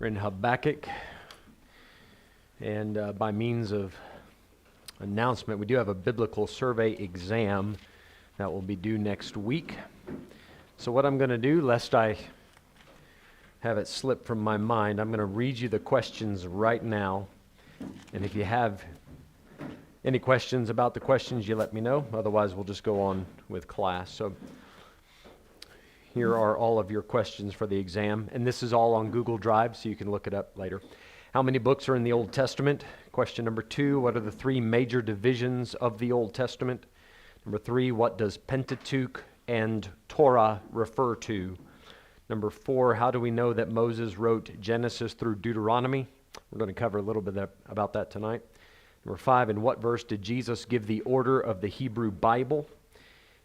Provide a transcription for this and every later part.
We're in Habakkuk, and by means of announcement, we do have a biblical survey exam that will be due next week. So what I'm going to do, lest I have it slip from my mind, I'm going to read you the questions right now. And if you have any questions about the questions, you let me know. Otherwise, we'll just go on with class. So here are all of your questions for the exam. And this is all on Google Drive, so you can look it up later. How many books are in the Old Testament? Question number 2, what are the 3 major divisions of the Old Testament? Number 3, what does Pentateuch and Torah refer to? Number 4, how do we know that Moses wrote Genesis through Deuteronomy? We're going to cover a little bit about that tonight. Number 5, in what verse did Jesus give the order of the Hebrew Bible?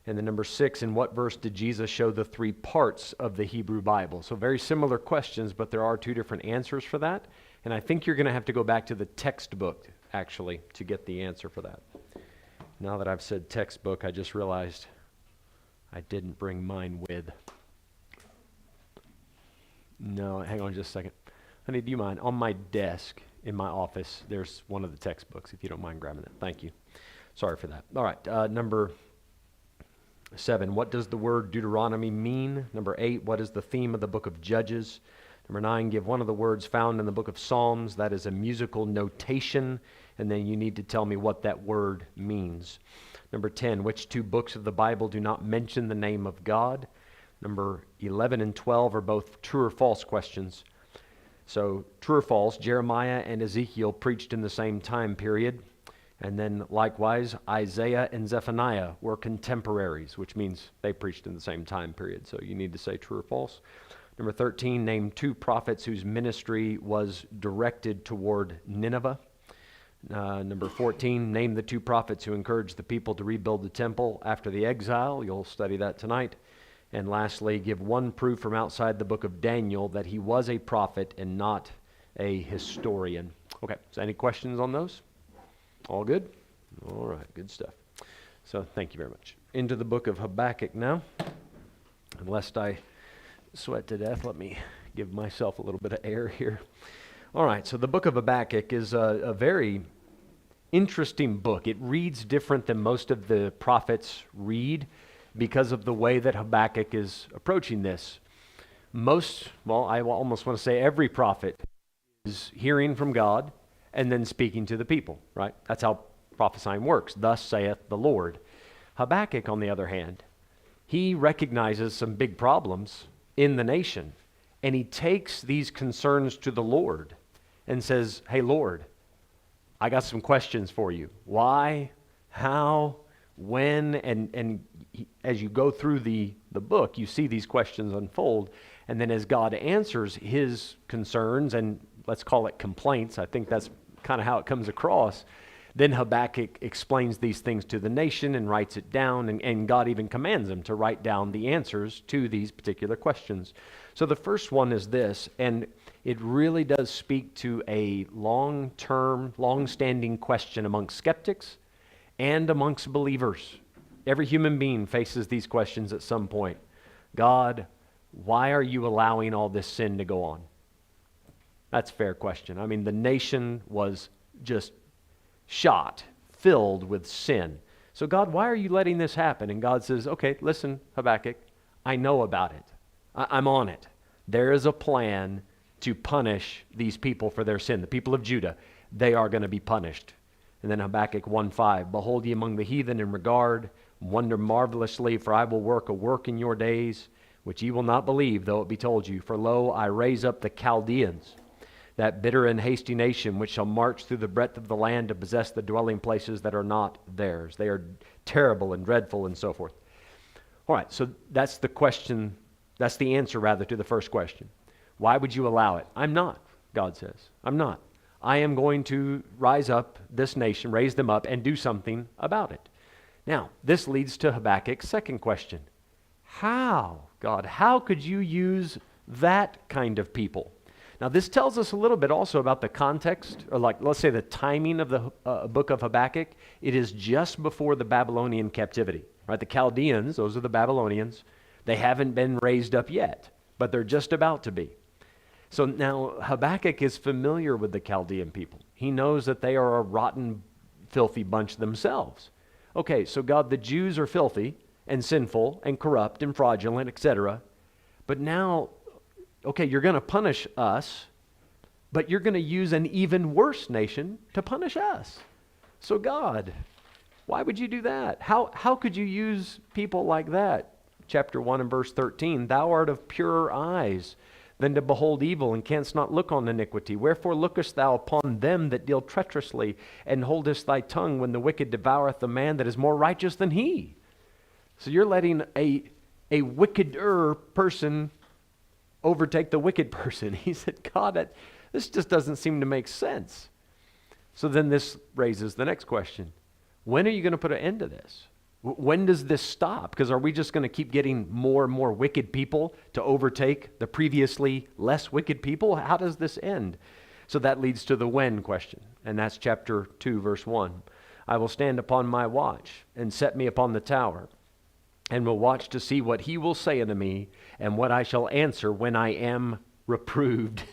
And then number 6, in what verse did Jesus show the 3 parts of the Hebrew Bible? So very similar questions, but there are 2 different answers for that. And I think you're going to have to go back to the textbook, actually, to get the answer for that. Now that I've said textbook, I just realized I didn't bring mine with. No, hang on just a second. Honey, do you mind? On my desk in my office, there's one of the textbooks, if you don't mind grabbing it. Thank you. Sorry for that. All right, number 7, what does the word Deuteronomy mean? Number 8, what is the theme of the book of Judges? Number 9, give one of the words found in the book of Psalms. That is a musical notation, and then you need to tell me what that word means. Number 10, which 2 books of the Bible do not mention the name of God? Number 11 and 12 are both true or false questions. So, true or false, Jeremiah and Ezekiel preached in the same time period. And then likewise, Isaiah and Zephaniah were contemporaries, which means they preached in the same time period. So you need to say true or false. Number 13, name 2 prophets whose ministry was directed toward Nineveh. Number 14, name the 2 prophets who encouraged the people to rebuild the temple after the exile. You'll study that tonight. And lastly, give 1 proof from outside the book of Daniel that he was a prophet and not a historian. Okay, so any questions on those? All good? All right, good stuff. So thank you very much. Into the book of Habakkuk now. And lest I sweat to death, let me give myself a little bit of air here. All right, so the book of Habakkuk is a very interesting book. It reads different than most of the prophets read because of the way that Habakkuk is approaching this. I almost want to say every prophet is hearing from God and then speaking to the people, right? That's how prophesying works. Thus saith the Lord. Habakkuk, on the other hand, he recognizes some big problems in the nation, and he takes these concerns to the Lord and says, hey, Lord, I got some questions for you. Why, how, when, and as you go through the book, you see these questions unfold, and then as God answers his concerns, and let's call it complaints, I think that's kind of how it comes across, then Habakkuk explains these things to the nation and writes it down, and God even commands him to write down the answers to these particular questions. So the first one is this, and it really does speak to a long-term, long-standing question amongst skeptics and amongst believers. Every human being faces these questions at some point. God, why are you allowing all this sin to go on? That's a fair question. I mean, the nation was just shot, filled with sin. So God, why are you letting this happen? And God says, okay, listen, Habakkuk, I know about it. I'm on it. There is a plan to punish these people for their sin. The people of Judah, they are going to be punished. And then Habakkuk 1:5, behold ye among the heathen in regard, wonder marvelously, for I will work a work in your days, which ye will not believe, though it be told you. For lo, I raise up the Chaldeans, that bitter and hasty nation, which shall march through the breadth of the land to possess the dwelling places that are not theirs. They are terrible and dreadful and so forth. All right, so that's the question, that's the answer rather to the first question. Why would you allow it? I'm not, God says. I'm not. I am going to rise up this nation, raise them up, and do something about it. Now, this leads to Habakkuk's second question. How, God, how could you use that kind of people? Now, this tells us a little bit also about the context, or let's say the timing of the book of Habakkuk. It is just before the Babylonian captivity, right? The Chaldeans, those are the Babylonians, they haven't been raised up yet, but they're just about to be. So now Habakkuk is familiar with the Chaldean people. He knows that they are a rotten, filthy bunch themselves. Okay, so God, the Jews are filthy and sinful and corrupt and fraudulent, etc. But now, okay, you're going to punish us, but you're going to use an even worse nation to punish us. So God, why would you do that? How could you use people like that? Chapter 1 and verse 13, thou art of purer eyes than to behold evil, and canst not look on iniquity. Wherefore lookest thou upon them that deal treacherously, and holdest thy tongue when the wicked devoureth the man that is more righteous than he? So you're letting a wickeder person overtake the wicked person. He said, God, this just doesn't seem to make sense. So then this raises the next question. When are you going to put an end to this? When does this stop? Because are we just going to keep getting more and more wicked people to overtake the previously less wicked people? How does this end? So that leads to the when question, and that's chapter 2, verse 1. I will stand upon my watch and set me upon the tower, and will watch to see what he will say unto me, and what I shall answer when I am reproved.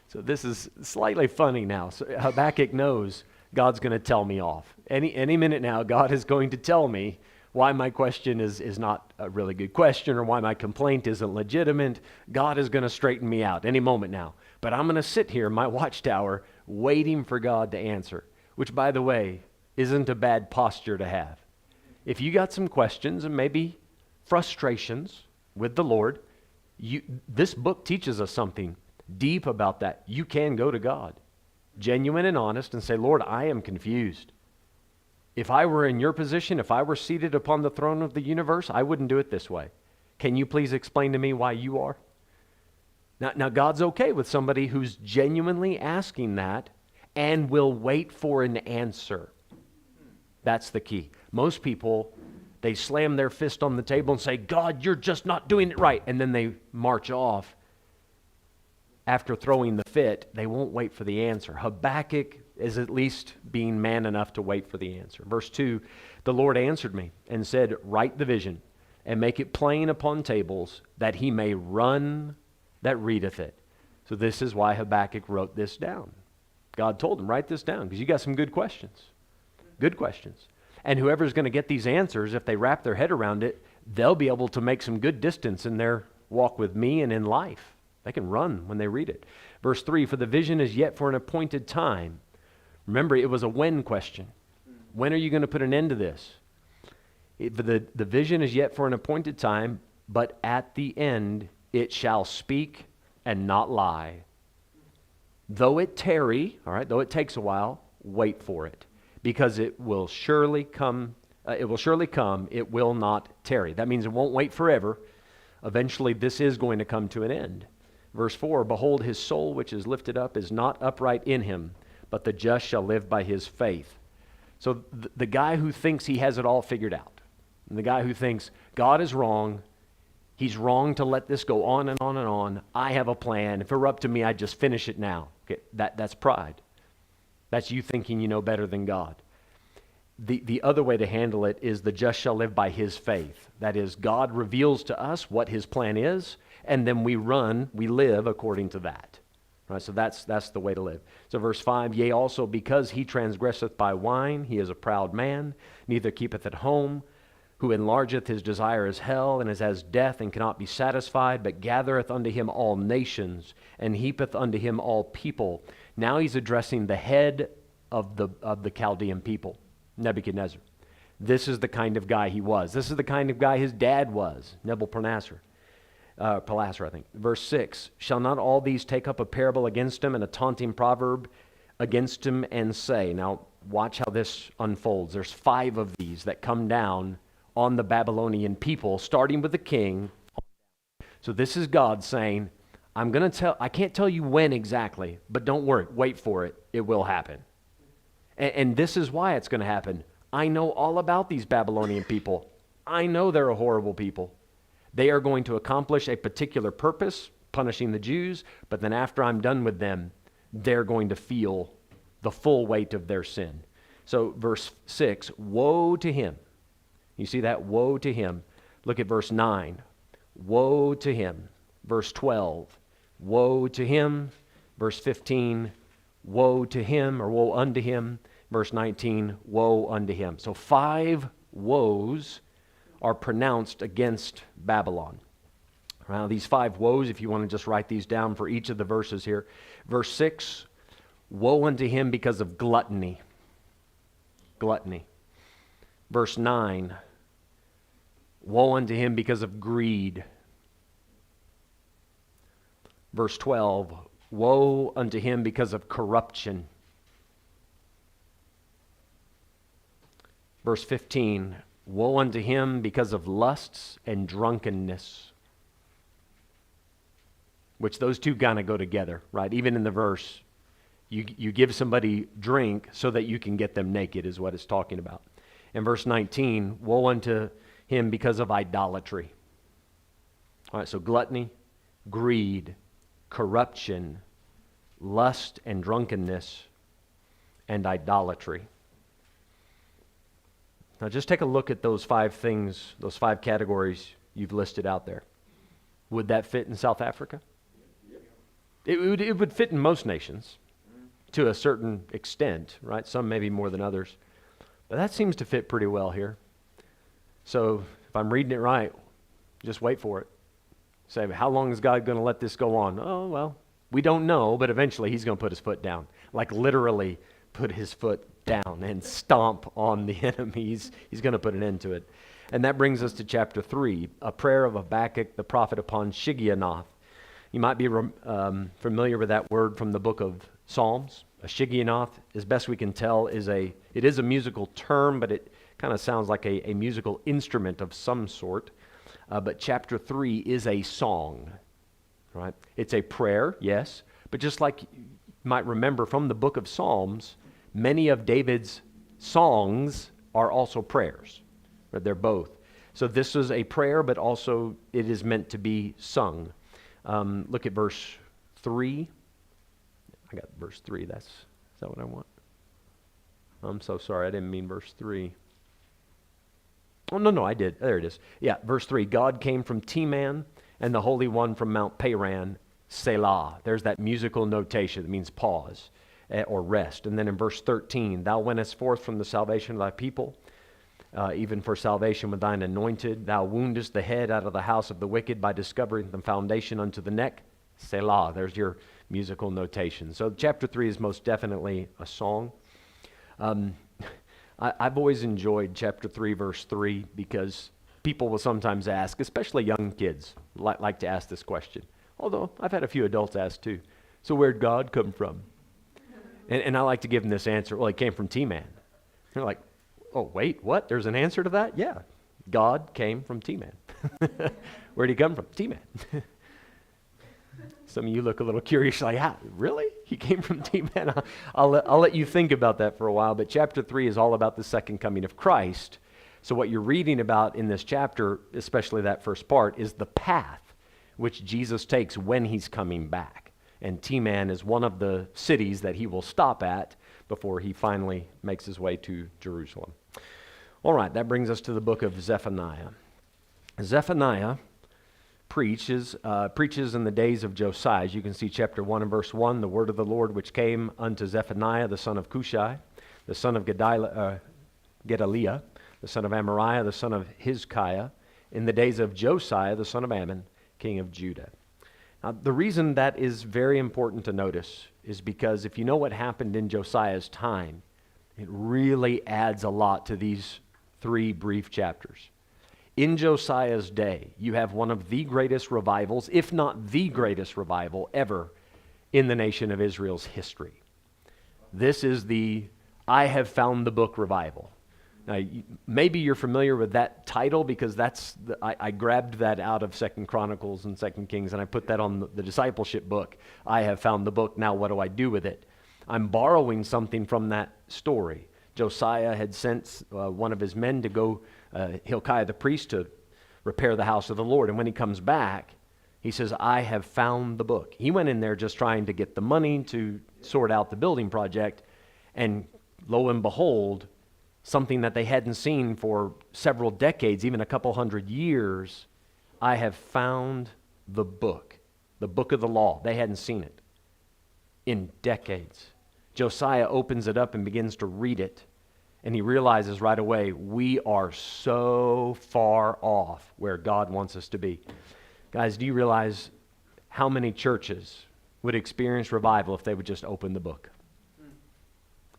So this is slightly funny now. So Habakkuk knows God's going to tell me off. Any minute now, God is going to tell me why my question is not a really good question, or why my complaint isn't legitimate. God is going to straighten me out any moment now. But I'm going to sit here in my watchtower waiting for God to answer, which, by the way, isn't a bad posture to have. If you got some questions and maybe frustrations with the Lord, this book teaches us something deep about that. You can go to God, genuine and honest, and say, Lord, I am confused. If I were in your position, if I were seated upon the throne of the universe, I wouldn't do it this way. Can you please explain to me why you are? Now God's okay with somebody who's genuinely asking that and will wait for an answer. That's the key. Most people, they slam their fist on the table and say, God, you're just not doing it right. And then they march off. After throwing the fit, they won't wait for the answer. Habakkuk is at least being man enough to wait for the answer. Verse 2, the Lord answered me and said, write the vision and make it plain upon tables, that he may run that readeth it. So this is why Habakkuk wrote this down. God told him, write this down, because you got some good questions. Good questions. And whoever's going to get these answers, if they wrap their head around it, they'll be able to make some good distance in their walk with me and in life. They can run when they read it. Verse 3, for the vision is yet for an appointed time. Remember, it was a when question. When are you going to put an end to this? The vision is yet for an appointed time, but at the end it shall speak and not lie. Though it tarry, all right, though it takes a while, wait for it, because it will surely come. It will not tarry. That means it won't wait forever. Eventually, this is going to come to an end. Verse 4, behold, his soul which is lifted up is not upright in him, but the just shall live by his faith. So the guy who thinks he has it all figured out, and the guy who thinks God is wrong, he's wrong to let this go on and on and on. I have a plan. If it were up to me, I'd just finish it now. Okay, that's pride. That's you thinking you know better than God. The other way to handle it is the just shall live by his faith. That is, God reveals to us what his plan is, and then we live according to that. Right, so that's the way to live. So verse 5, yea, also because he transgresseth by wine, he is a proud man, neither keepeth at home, who enlargeth his desire as hell, and is as death, and cannot be satisfied, but gathereth unto him all nations, and heapeth unto him all people. Now he's addressing the head of the Chaldean people, Nebuchadnezzar. This is the kind of guy he was. This is the kind of guy his dad was, Nebuchadnezzar. Palasser, I think. Verse 6, shall not all these take up a parable against him and a taunting proverb against him and say, now watch how this unfolds. There's 5 of these that come down on the Babylonian people, starting with the king. So this is God saying, I can't tell you when exactly, but don't worry, wait for it. It will happen. And this is why it's going to happen. I know all about these Babylonian people. I know they're a horrible people. They are going to accomplish a particular purpose, punishing the Jews, but then after I'm done with them, they're going to feel the full weight of their sin. So verse 6, woe to him. You see that? Woe to him. Look at verse 9. Woe to him. Verse 12. woe to him. Verse 15, woe to him, or woe unto him. Verse 19, woe unto him. So 5 woes are pronounced against Babylon. Now, these 5 woes, if you want to just write these down for each of the verses here. Verse 6, woe unto him because of gluttony. Gluttony. Verse 9, woe unto him because of greed. Verse 12, woe unto him because of corruption. Verse 15, woe unto him because of lusts and drunkenness. Which those two kind of go together, right? Even in the verse, you give somebody drink so that you can get them naked is what it's talking about. In verse 19, woe unto him because of idolatry. All right, so gluttony, greed, corruption, lust and drunkenness, and idolatry. Now just take a look at those 5 things, those 5 categories you've listed out there. Would that fit in South Africa? It would fit in most nations to a certain extent, right? Some maybe more than others. But that seems to fit pretty well here. So if I'm reading it right, just wait for it. Say, how long is God going to let this go on? Oh, well, we don't know, but eventually he's going to put his foot down. Like literally put his foot down and stomp on the enemies. He's going to put an end to it. And that brings us to chapter 3, a prayer of Habakkuk the prophet upon Shigionoth. You might be familiar with that word from the book of Psalms. A Shigionoth, as best we can tell, is a musical term, but it kind of sounds like a musical instrument of some sort. But chapter 3 is a song, right? It's a prayer, yes, but just like you might remember from the book of Psalms, many of David's songs are also prayers. Right? They're both. So this is a prayer, but also it is meant to be sung. Look at verse 3. I got verse 3. Is that what I want? I'm so sorry. I didn't mean verse 3. Oh, no, I did. There it is. Yeah, verse 3. God came from Teman, and the Holy One from Mount Paran, Selah. There's that musical notation that means pause or rest. And then in verse 13, thou wentest forth from the salvation of thy people, even for salvation with thine anointed. Thou woundest the head out of the house of the wicked by discovering the foundation unto the neck. Selah. There's your musical notation. So chapter 3 is most definitely a song. I've always enjoyed chapter 3, verse 3, because people will sometimes ask, especially young kids, like to ask this question. Although I've had a few adults ask too. So where'd God come from? And I like to give them this answer. Well, he came from Teman. They're like, oh, wait, what? There's an answer to that? Yeah. God came from Teman. Where'd he come from? Teman. Some of you look a little curious, like, really? He came from Teman? I'll let you think about that for a while, but chapter 3 is all about the second coming of Christ. So what you're reading about in this chapter, especially that first part, is the path which Jesus takes when he's coming back. And Teman is one of the cities that he will stop at before he finally makes his way to Jerusalem. All right, that brings us to the book of Zephaniah. Zephaniah preaches in the days of Josiah. As you can see, chapter 1 and verse 1, the word of the Lord which came unto Zephaniah, the son of Cushai, the son of Gedaliah, the son of Amariah, the son of Hizkiah, in the days of Josiah, the son of Ammon, king of Judah. Now, the reason that is very important to notice is because if you know what happened in Josiah's time, it really adds a lot to these 3 brief chapters. In Josiah's day, you have one of the greatest revivals, if not the greatest revival ever in the nation of Israel's history. This is the I have found the book revival. Now, maybe you're familiar with that title because I grabbed that out of 2 Chronicles and 2 Kings, and I put that on the discipleship book. I have found the book. Now what do I do with it? I'm borrowing something from that story. Josiah had sent one of his men to go, Hilkiah the priest, to repair the house of the Lord. And when he comes back, he says, I have found the book. He went in there just trying to get the money to sort out the building project, and lo and behold, something that they hadn't seen for several decades, even a couple hundred years, I have found the book. the book of the law. They hadn't seen it in decades. Josiah opens it up and begins to read it, and he realizes right away, we are so far off where God wants us to be. Guys, do you realize how many churches would experience revival if they would just open the book?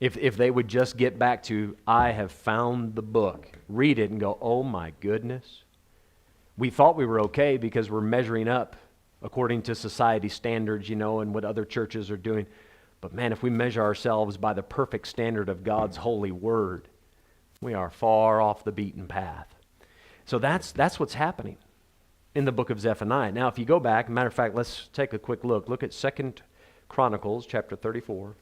If they would just get back to, I have found the book, read it and go, oh my goodness. We thought we were okay because we're measuring up according to society standards, and what other churches are doing. But man, if we measure ourselves by the perfect standard of God's holy word, we are far off the beaten path. So that's what's happening in the book of Zephaniah. Now, if you go back, matter of fact, let's take a quick look. Look at 2 Chronicles chapter 34.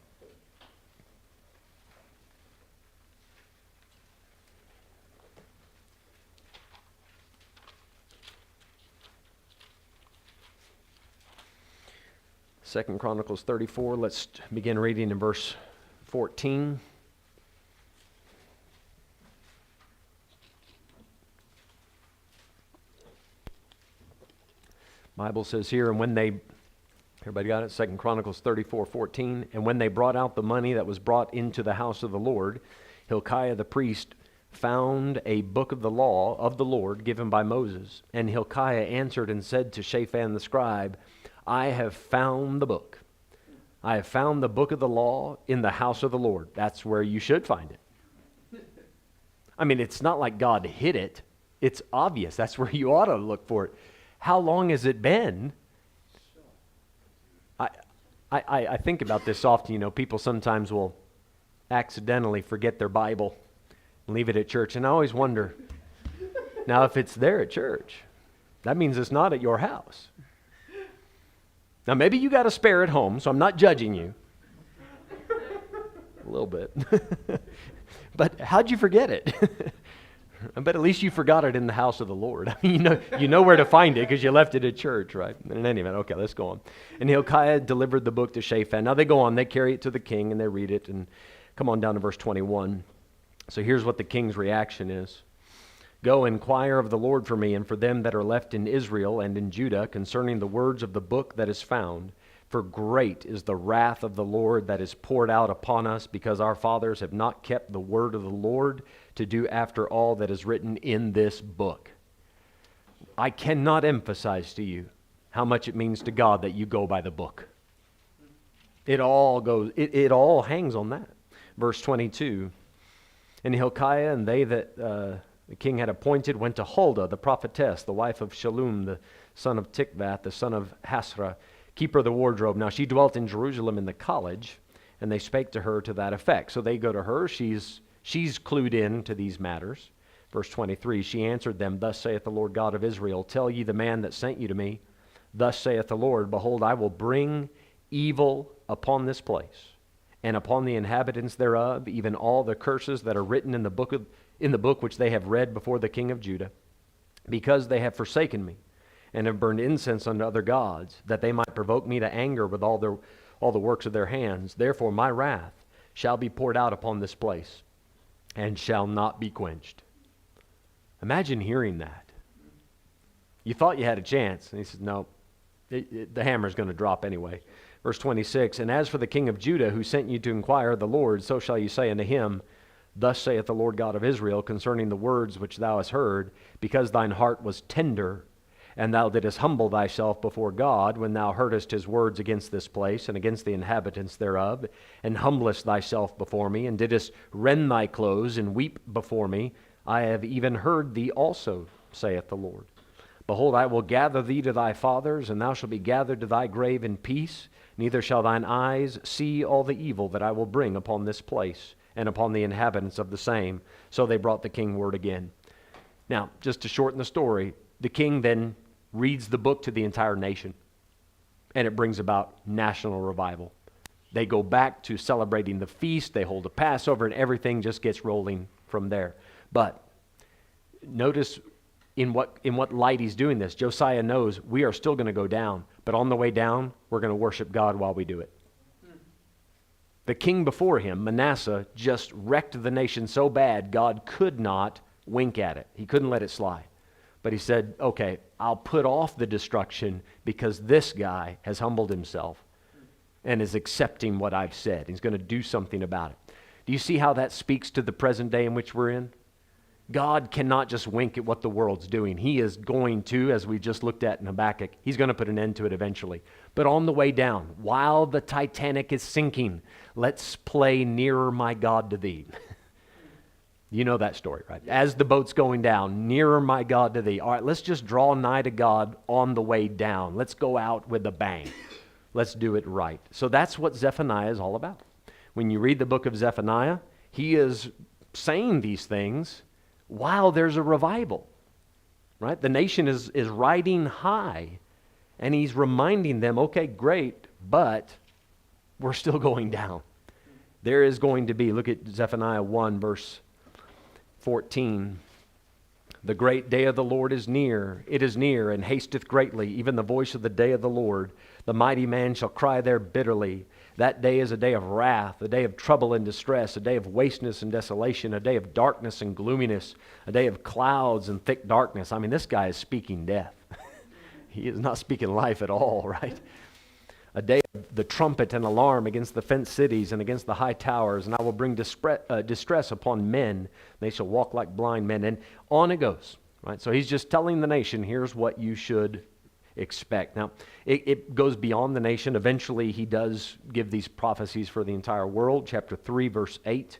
Second Chronicles 34, let's begin reading in verse 14. Bible says here, and when they, everybody got it? 2 Chronicles 34:14. And when they brought out the money that was brought into the house of the Lord, Hilkiah the priest found a book of the law of the Lord given by Moses. And Hilkiah answered and said to Shaphan the scribe, I have found the book. I have found the book of the law in the house of the Lord. That's where you should find it. I mean, it's not like God hid it. It's obvious. That's where you ought to look for it. How long has it been? I think about this often. People sometimes will accidentally forget their Bible and leave it at church. And I always wonder, now if it's there at church, that means it's not at your house. Now, maybe you got a spare at home, so I'm not judging you. A little bit. But how'd you forget it? But at least you forgot it in the house of the Lord. I mean, you know where to find it because you left it at church, right? In any event, okay, let's go on. And Hilkiah delivered the book to Shaphan. Now they go on, they carry it to the king and they read it. And come on down to verse 21. So here's what the king's reaction is. Go inquire of the Lord for me and for them that are left in Israel and in Judah concerning the words of the book that is found. For great is the wrath of the Lord that is poured out upon us because our fathers have not kept the word of the Lord to do after all that is written in this book. I cannot emphasize to you how much it means to God that you go by the book. It all hangs on that. Verse 22. And Hilkiah and they that the king had appointed went to Huldah, the prophetess, the wife of Shallum, the son of Tikvath, the son of Hasrah, keeper of the wardrobe. Now she dwelt in Jerusalem in the college, and they spake to her to that effect. So they go to her. She's clued in to these matters. Verse 23, she answered them, Thus saith the Lord God of Israel, Tell ye the man that sent you to me, Thus saith the Lord, Behold, I will bring evil upon this place, and upon the inhabitants thereof, even all the curses that are written in the book which they have read before the king of Judah, because they have forsaken me, and have burned incense unto other gods, that they might provoke me to anger with all the works of their hands. Therefore my wrath shall be poured out upon this place, and shall not be quenched. Imagine hearing that. You thought you had a chance, and he says, no, the hammer's going to drop anyway. Verse 26, And as for the king of Judah, who sent you to inquire of the Lord, so shall you say unto him, Thus saith the Lord God of Israel concerning the words which thou hast heard, because thine heart was tender, and thou didst humble thyself before God, when thou heardest his words against this place, and against the inhabitants thereof, and humblest thyself before me, and didst rend thy clothes, and weep before me, I have even heard thee also, saith the Lord. Behold, I will gather thee to thy fathers, and thou shalt be gathered to thy grave in peace, neither shall thine eyes see all the evil that I will bring upon this place, and upon the inhabitants of the same. So they brought the king word again. Now, just to shorten the story, the king then reads the book to the entire nation, and it brings about national revival. They go back to celebrating the feast, they hold a Passover, and everything just gets rolling from there. But notice in what light he's doing this. Josiah knows we are still going to go down, but on the way down, we're going to worship God while we do it. The king before him, Manasseh, just wrecked the nation so bad, God could not wink at it. He couldn't let it slide. But he said, okay, I'll put off the destruction because this guy has humbled himself and is accepting what I've said. He's going to do something about it. Do you see how that speaks to the present day in which we're in? God cannot just wink at what the world's doing. He is going to, as we just looked at in Habakkuk, he's going to put an end to it eventually. But on the way down, while the Titanic is sinking, let's play Nearer My God to Thee. You know that story, right? As the boat's going down, nearer my God to thee. All right, let's just draw nigh to God on the way down. Let's go out with a bang. Let's do it right. So that's what Zephaniah is all about. When you read the book of Zephaniah, he is saying these things while there's a revival, right? The nation is riding high, and he's reminding them, okay, great, but we're still going down. There is going to be, look at Zephaniah 1, verse 14. The great day of the Lord is near. It is near and hasteth greatly, even the voice of the day of the Lord. The mighty man shall cry there bitterly. That day is a day of wrath, a day of trouble and distress, a day of wasteness and desolation, a day of darkness and gloominess, a day of clouds and thick darkness. I mean, this guy is speaking death. He is not speaking life at all, right? A day of the trumpet and alarm against the fenced cities and against the high towers, and I will bring distress upon men. They shall walk like blind men. And on it goes, right? So he's just telling the nation, here's what you should expect. Now, it goes beyond the nation. Eventually, he does give these prophecies for the entire world. Chapter 3, verse 8.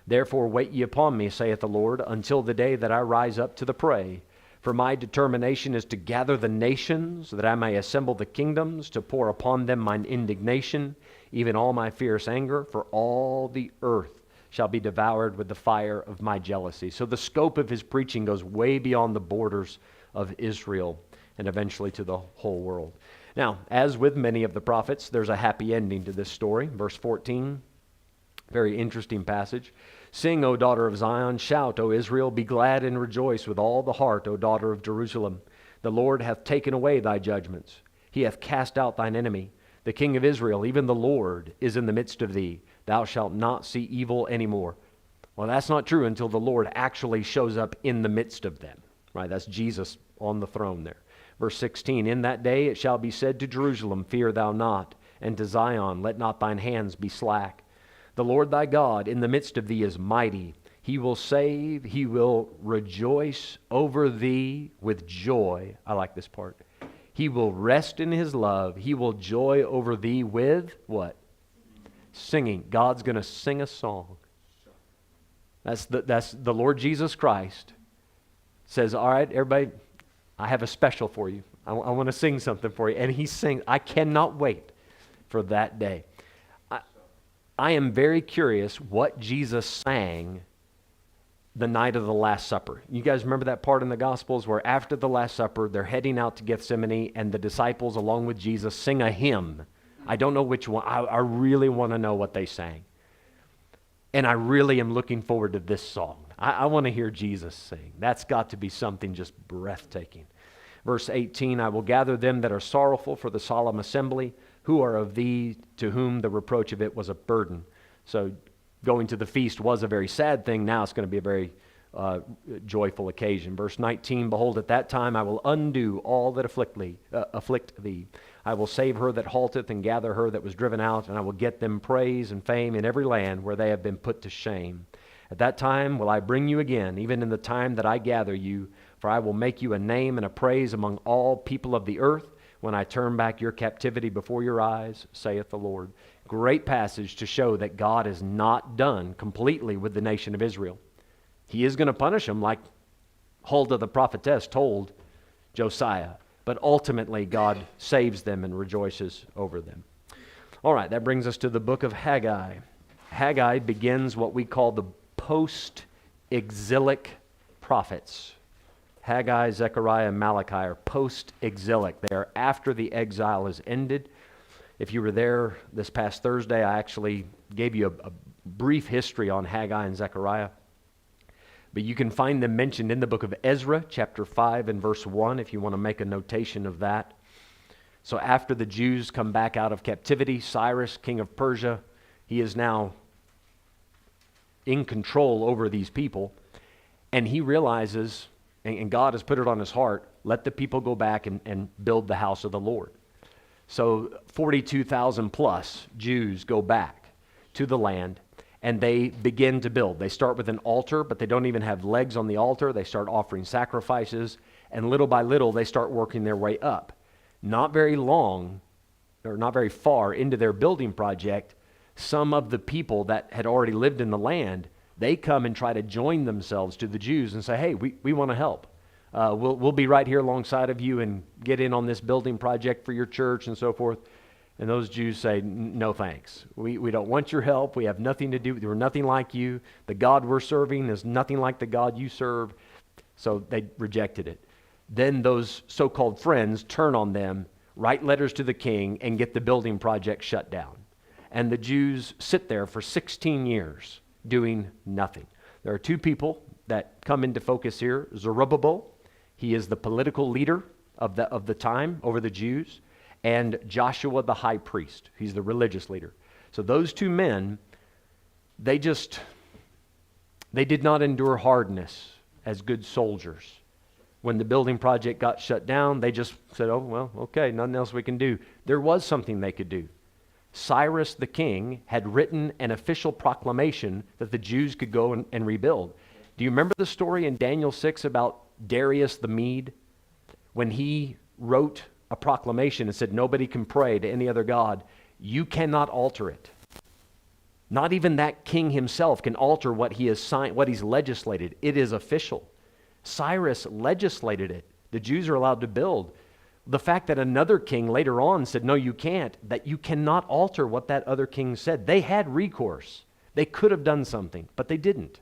Therefore, wait ye upon me, saith the Lord, until the day that I rise up to the prey. For my determination is to gather the nations, that I may assemble the kingdoms, to pour upon them mine indignation, even all my fierce anger, for all the earth shall be devoured with the fire of my jealousy. So the scope of his preaching goes way beyond the borders of Israel and eventually to the whole world. Now, as with many of the prophets, there's a happy ending to this story. Verse 14, very interesting passage. Sing, O daughter of Zion, shout, O Israel, be glad and rejoice with all the heart, O daughter of Jerusalem. The Lord hath taken away thy judgments. He hath cast out thine enemy. The King of Israel, even the Lord, is in the midst of thee. Thou shalt not see evil anymore. Well, that's not true until the Lord actually shows up in the midst of them. Right? That's Jesus on the throne there. Verse 16, in that day it shall be said to Jerusalem, fear thou not, and to Zion, let not thine hands be slack. The Lord thy God in the midst of thee is mighty. He will save, he will rejoice over thee with joy. I like this part. He will rest in his love. He will joy over thee with what? Singing. God's going to sing a song. That's the Lord Jesus Christ says, all right, everybody, I have a special for you. I want to sing something for you. And he sings. I cannot wait for that day. I am very curious what Jesus sang the night of the Last Supper. You guys remember that part in the Gospels where after the Last Supper, they're heading out to Gethsemane and the disciples along with Jesus sing a hymn. I don't know which one. I really want to know what they sang. And I really am looking forward to this song. I want to hear Jesus sing. That's got to be something just breathtaking. Verse 18, I will gather them that are sorrowful for the solemn assembly, who are of thee, to whom the reproach of it was a burden. So going to the feast was a very sad thing. Now it's going to be a very joyful occasion. Verse 19, behold, at that time I will undo all that afflict thee. I will save her that halteth and gather her that was driven out, and I will get them praise and fame in every land where they have been put to shame. At that time will I bring you again, even in the time that I gather you, for I will make you a name and a praise among all people of the earth, when I turn back your captivity before your eyes, saith the Lord. Great passage to show that God is not done completely with the nation of Israel. He is going to punish them like Huldah the prophetess told Josiah. But ultimately, God saves them and rejoices over them. All right, that brings us to the book of Haggai. Haggai begins what we call the post-exilic prophets. Haggai, Zechariah, and Malachi are post-exilic. They are after the exile is ended. If you were there this past Thursday, I actually gave you a brief history on Haggai and Zechariah. But you can find them mentioned in the book of Ezra, chapter 5 and verse 1, if you want to make a notation of that. So after the Jews come back out of captivity, Cyrus, king of Persia, he is now in control over these people. And he realizes and God has put it on his heart, let the people go back and build the house of the Lord. So 42,000 plus Jews go back to the land, and they begin to build. They start with an altar, but they don't even have legs on the altar. They start offering sacrifices, and little by little, they start working their way up. Not very long, or not very far into their building project, some of the people that had already lived in the land, they come and try to join themselves to the Jews and say, hey, we want to help. We'll be right here alongside of you and get in on this building project for your church and so forth. And those Jews say, no thanks. We don't want your help. We have nothing to do. We're nothing like you. The God we're serving is nothing like the God you serve. So they rejected it. Then those so-called friends turn on them, write letters to the king, and get the building project shut down. And the Jews sit there for 16 years doing nothing. There are two people that come into focus here. Zerubbabel, he is the political leader of the time over the Jews, and Joshua the high priest. He's the religious leader. So those two men, they did not endure hardness as good soldiers. When the building project got shut down, they just said, oh, well, okay, nothing else we can do. There was something they could do. Cyrus the king had written an official proclamation that the Jews could go and rebuild. Do you remember the story in Daniel 6 about Darius the Mede? When he wrote a proclamation and said nobody can pray to any other god, you cannot alter it. Not even that king himself can alter what he has signed, what he's legislated. It is official. Cyrus legislated it. The Jews are allowed to build. The fact that another king later on said, no, you can't, that you cannot alter what that other king said. They had recourse. They could have done something, but they didn't.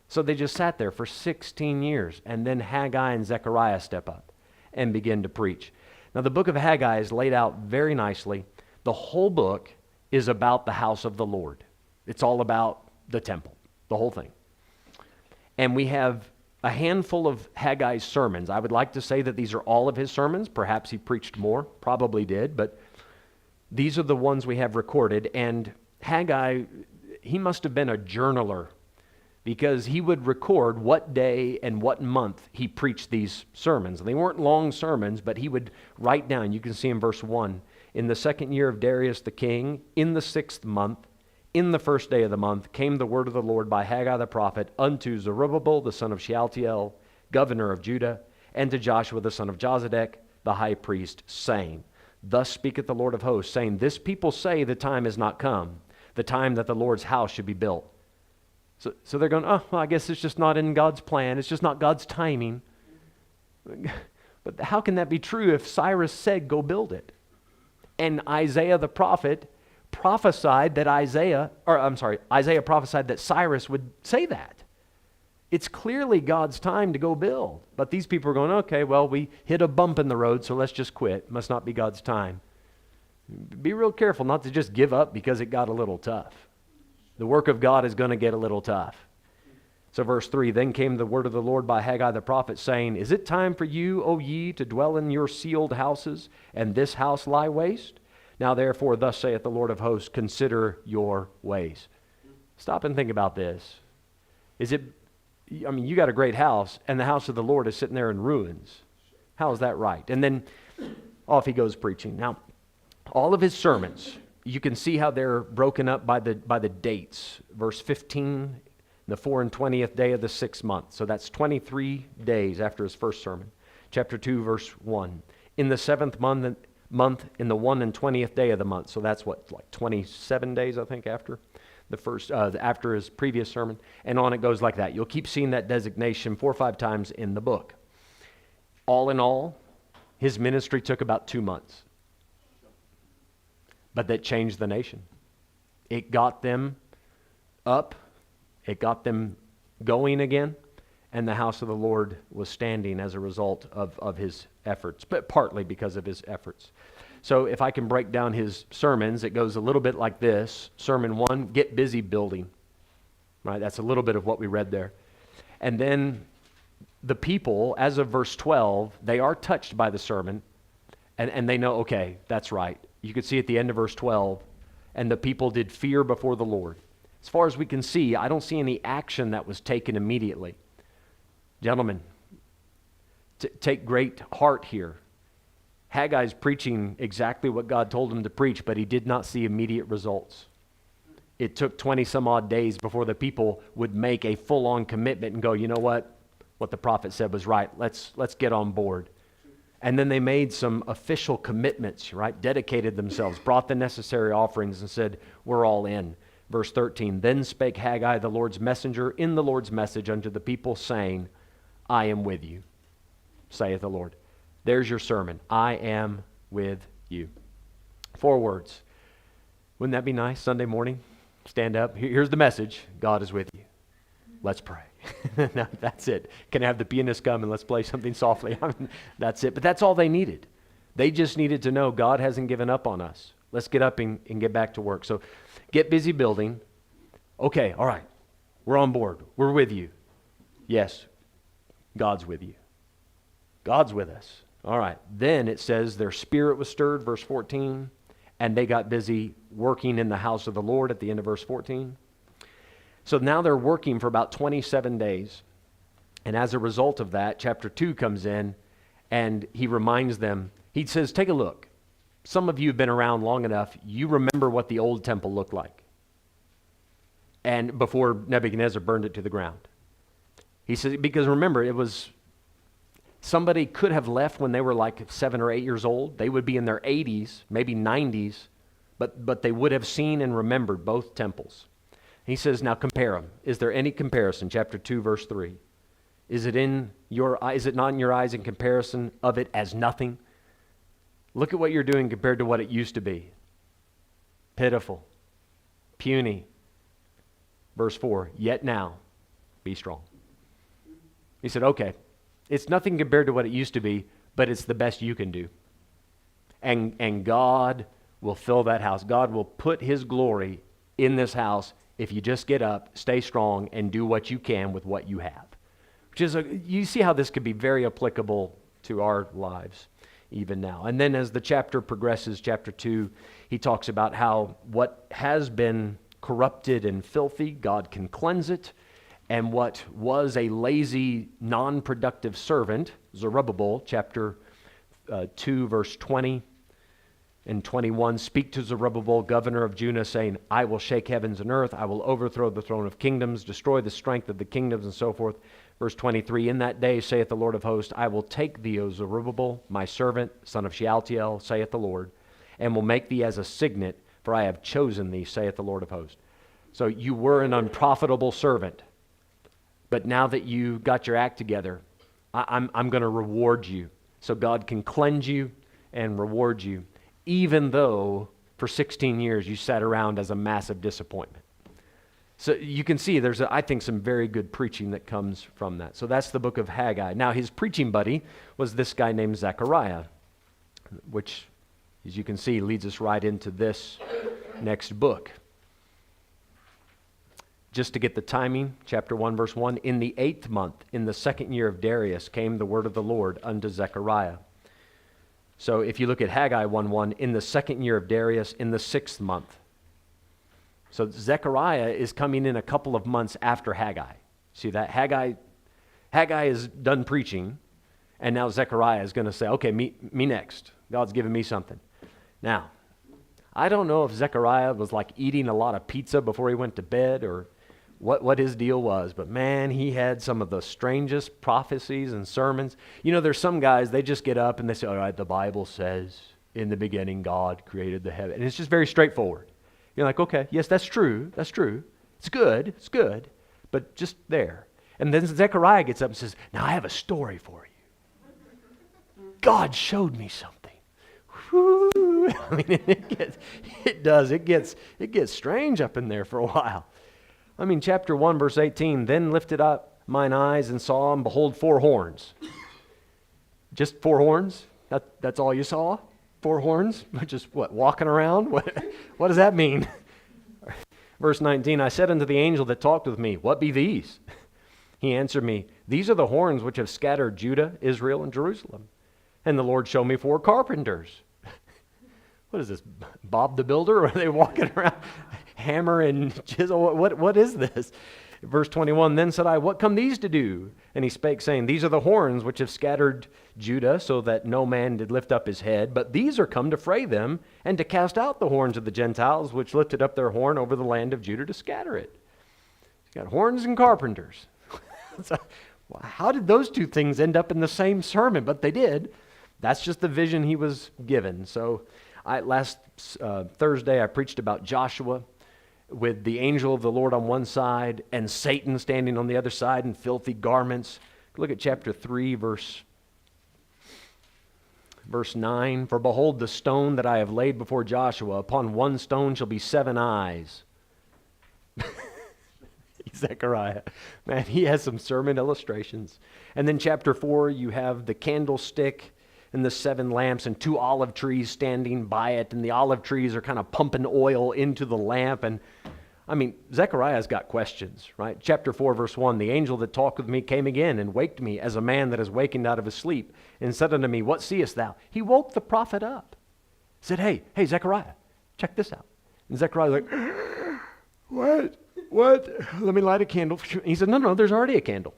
So they just sat there for 16 years, and then Haggai and Zechariah step up and begin to preach. Now, the book of Haggai is laid out very nicely. The whole book is about the house of the Lord. It's all about the temple, the whole thing. And we have a handful of Haggai's sermons. I would like to say that these are all of his sermons. Perhaps he preached more, probably did, but these are the ones we have recorded. And Haggai, he must have been a journaler, because he would record what day and what month he preached these sermons. They weren't long sermons, but he would write down. You can see in verse 1, in the 2nd year of Darius the king, in the 6th month, in the 1st day of the month, came the word of the Lord by Haggai the prophet unto Zerubbabel the son of Shealtiel, governor of Judah, and to Joshua the son of Jozadak, the high priest, saying, Thus speaketh the Lord of hosts, saying, This people say the time is not come, the time that the Lord's house should be built. So they're going, oh, well, I guess it's just not in God's plan. It's just not God's timing. But how can that be true if Cyrus said, go build it? And Isaiah the prophet prophesied that Isaiah prophesied that Cyrus would say that. It's clearly God's time to go build. But these people are going, okay, well, we hit a bump in the road, so let's just quit. Must not be God's time. Be real careful not to just give up because it got a little tough. The work of God is going to get a little tough. So verse 3, Then came the word of the Lord by Haggai the prophet, saying, Is it time for you, O ye, to dwell in your sealed houses, and this house lie waste? Now therefore, thus saith the Lord of hosts, consider your ways. Stop and think about this. You got a great house, and the house of the Lord is sitting there in ruins. How is that right? And then off he goes preaching. Now, all of his sermons, you can see how they're broken up by the dates. Verse 15, the 24th day of the 6th month. So that's 23 days after his first sermon. Chapter 2, verse 1. In the 7th month, in the 21st day of the month. So that's like 27 days, I think, after the first, after his previous sermon. And on it goes like that. You'll keep seeing that designation 4 or 5 times in the book. All in all, his ministry took about 2 months. But that changed the nation. It got them up. It got them going again. And the house of the Lord was standing as a result of his efforts, but partly because of his efforts. So if I can break down his sermons, it goes a little bit like this. Sermon 1, get busy building. Right? That's a little bit of what we read there. And then the people, as of verse 12, they are touched by the sermon. And they know, okay, that's right. You could see at the end of verse 12, and the people did fear before the Lord. As far as we can see, I don't see any action that was taken immediately. Gentlemen, take great heart here. Haggai's preaching exactly what God told him to preach, but he did not see immediate results. It took 20 some odd days before the people would make a full-on commitment and go, you know what the prophet said was right. Let's get on board. And then they made some official commitments, right? Dedicated themselves, brought the necessary offerings and said, we're all in. Verse 13, then spake Haggai, the Lord's messenger, in the Lord's message unto the people, saying, I am with you, saith the Lord. There's your sermon. I am with you. 4 words. Wouldn't that be nice? Sunday morning, stand up. Here's the message. God is with you. Let's pray. No, that's it. Can I have the pianist come and let's play something softly? That's it. But that's all they needed. They just needed to know God hasn't given up on us. Let's get up and get back to work. So get busy building. Okay, all right. We're on board. We're with you. Yes, God's with you. God's with us. All right. Then it says their spirit was stirred, verse 14, and they got busy working in the house of the Lord at the end of verse 14. So now they're working for about 27 days. And as a result of that, chapter 2 comes in and he reminds them, he says, take a look. Some of you have been around long enough, you remember what the old temple looked like. And before Nebuchadnezzar burned it to the ground. He says, because remember, it was, somebody could have left when they were like 7 or 8 years old. They would be in their 80s, maybe 90s, but they would have seen and remembered both temples. He says, now compare them. Is there any comparison? Chapter 2, verse 3. Is it not in your eyes in comparison of it as nothing? Look at what you're doing compared to what it used to be. Pitiful. Puny. Verse 4, yet now, be strong. He said, okay, it's nothing compared to what it used to be, but it's the best you can do. And God will fill that house. God will put his glory in this house if you just get up, stay strong, and do what you can with what you have. Which is, you see how this could be very applicable to our lives even now. And then as the chapter progresses, chapter 2, he talks about how what has been corrupted and filthy, God can cleanse it. And what was a lazy, non-productive servant, Zerubbabel, chapter 2, verse 20 and 21, speak to Zerubbabel, governor of Judah, saying, I will shake heavens and earth, I will overthrow the throne of kingdoms, destroy the strength of the kingdoms, and so forth. Verse 23, in that day, saith the Lord of hosts, I will take thee, O Zerubbabel, my servant, son of Shealtiel, saith the Lord, and will make thee as a signet, for I have chosen thee, saith the Lord of hosts. So you were an unprofitable servant, but now that you got your act together, I'm going to reward you. So God can cleanse you and reward you, even though for 16 years you sat around as a massive disappointment. So you can see there's, I think, some very good preaching that comes from that. So that's the book of Haggai. Now his preaching buddy was this guy named Zechariah, which, as you can see, leads us right into this next book. Just to get the timing, chapter 1, verse 1, in the 8th month, in the 2nd year of Darius, came the word of the Lord unto Zechariah. So if you look at Haggai 1:1, in the 2nd year of Darius, in the 6th month. So Zechariah is coming in a couple of months after Haggai. See that? Haggai is done preaching, and now Zechariah is going to say, okay, me next. God's giving me something. Now, I don't know if Zechariah was like eating a lot of pizza before he went to bed or what his deal was, but man, he had some of the strangest prophecies and sermons. You know, there's some guys, they just get up and they say, all right, the Bible says, in the beginning God created the heaven. And it's just very straightforward. You're like, okay, yes, that's true. It's good, but just there. And then Zechariah gets up and says, now I have a story for you. God showed me something. Whew. I mean, it gets strange up in there for a while. I mean, chapter 1, verse 18, then lifted up mine eyes and saw, and behold, 4 horns. Just 4 horns? That's all you saw? 4 horns? Just what, walking around? What does that mean? Verse 19, I said unto the angel that talked with me, what be these? He answered me, these are the horns which have scattered Judah, Israel, and Jerusalem. And the Lord showed me 4 carpenters. What is this, Bob the Builder? Or are they walking around hammer and chisel? What is this? Verse 21, then said I, what come these to do? And he spake, saying, these are the horns which have scattered Judah, so that no man did lift up his head. But these are come to fray them, and to cast out the horns of the Gentiles, which lifted up their horn over the land of Judah to scatter it. You got horns and carpenters. So, how did those two things end up in the same sermon? But they did. That's just the vision he was given. So last Thursday I preached about Joshua with the angel of the Lord on one side and Satan standing on the other side in filthy garments. Look at chapter 3, verse 9. For behold, the stone that I have laid before Joshua, upon one stone shall be 7 eyes. Zechariah. Man, he has some sermon illustrations. And then chapter 4, you have the candlestick and the 7 lamps and 2 olive trees standing by it. And the olive trees are kind of pumping oil into the lamp. And I mean, Zechariah's got questions, right? Chapter 4, verse 1, the angel that talked with me came again and waked me as a man that is wakened out of his sleep and said unto me, what seest thou? He woke the prophet up. Said, hey, Zechariah, check this out. And Zechariah's like, what? Let me light a candle. He said, no, there's already a candle.